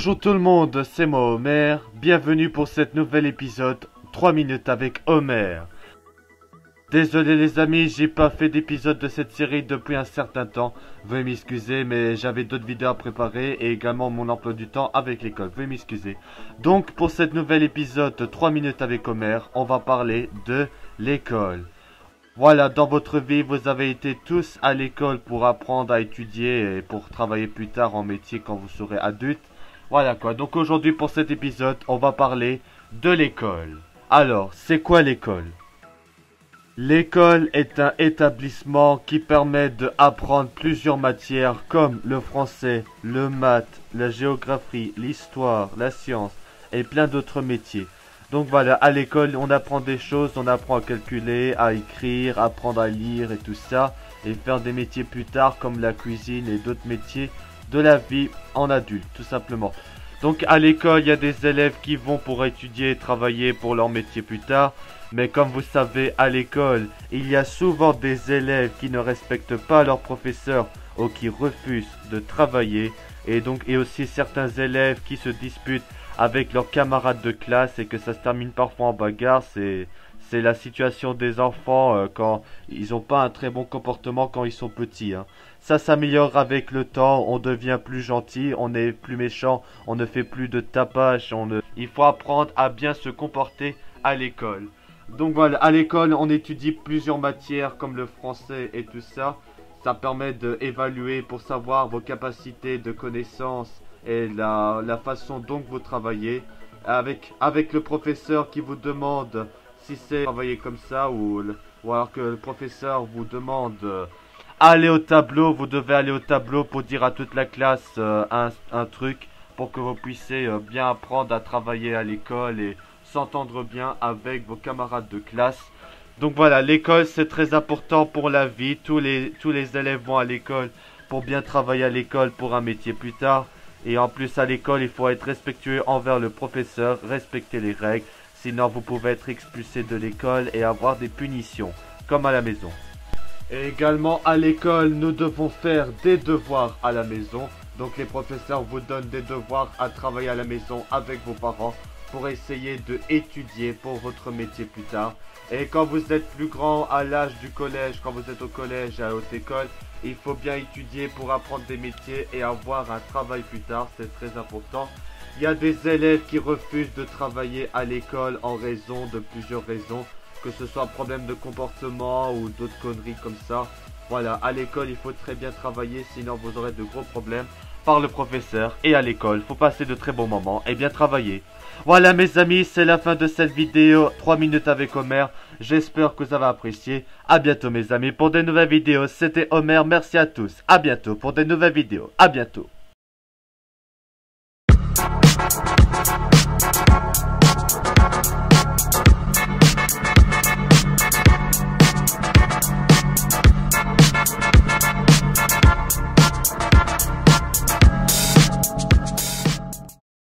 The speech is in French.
Bonjour tout le monde, c'est moi Homer, bienvenue pour cet nouvel épisode 3 minutes avec Homer. Désolé les amis, j'ai pas fait d'épisode de cette série depuis un certain temps, veuillez m'excuser mais j'avais d'autres vidéos à préparer et également mon emploi du temps avec l'école, veuillez m'excuser. Donc pour cet nouvel épisode 3 minutes avec Homer, on va parler de l'école. Voilà, dans votre vie, vous avez été tous à l'école pour apprendre à étudier et pour travailler plus tard en métier quand vous serez adulte. Voilà quoi, donc aujourd'hui pour cet épisode, on va parler de l'école. Alors, c'est quoi l'école? L'école est un établissement qui permet d'apprendre plusieurs matières comme le français, le maths, la géographie, l'histoire, la science et plein d'autres métiers. Donc voilà, à l'école, on apprend des choses, on apprend à calculer, à écrire, apprendre à lire et tout ça, et faire des métiers plus tard comme la cuisine et d'autres métiers de la vie en adulte, tout simplement. Donc à l'école, il y a des élèves qui vont pour étudier et travailler pour leur métier plus tard, mais comme vous savez, à l'école, il y a souvent des élèves qui ne respectent pas leurs professeurs ou qui refusent de travailler, et donc et aussi certains élèves qui se disputent avec leurs camarades de classe et que ça se termine parfois en bagarre. C'est la situation des enfants quand ils n'ont pas un très bon comportement quand ils sont petits. Ça s'améliore avec le temps, on devient plus gentil, on est plus méchant, on ne fait plus de tapage, il faut apprendre à bien se comporter à l'école. Donc voilà, à l'école on étudie plusieurs matières comme le français et tout ça. Ça permet d'évaluer pour savoir vos capacités de connaissance et la façon dont vous travaillez avec le professeur qui vous demande si c'est travailler comme ça ou alors que le professeur vous demande allez au tableau, vous devez aller au tableau pour dire à toute la classe un truc pour que vous puissiez bien apprendre à travailler à l'école et s'entendre bien avec vos camarades de classe. Donc voilà, l'école c'est très important pour la vie, tous les élèves vont à l'école pour bien travailler à l'école pour un métier plus tard. Et en plus à l'école, il faut être respectueux envers le professeur, respecter les règles, sinon vous pouvez être expulsé de l'école et avoir des punitions, comme à la maison. Et également à l'école, nous devons faire des devoirs à la maison. Donc les professeurs vous donnent des devoirs à travailler à la maison avec vos parents pour essayer de étudier pour votre métier plus tard. Et quand vous êtes plus grand à l'âge du collège, quand vous êtes au collège et à haute école, il faut bien étudier pour apprendre des métiers et avoir un travail plus tard, c'est très important. Il y a des élèves qui refusent de travailler à l'école en raison de plusieurs raisons, que ce soit un problème de comportement ou d'autres conneries comme ça. Voilà, à l'école il faut très bien travailler, sinon vous aurez de gros problèmes par le professeur. Et à l'école, il faut passer de très bons moments et bien travailler. Voilà mes amis, c'est la fin de cette vidéo 3 minutes avec Homer. J'espère que vous avez apprécié. A bientôt mes amis pour de nouvelles vidéos. C'était Homer, merci à tous. A bientôt pour de nouvelles vidéos. A bientôt.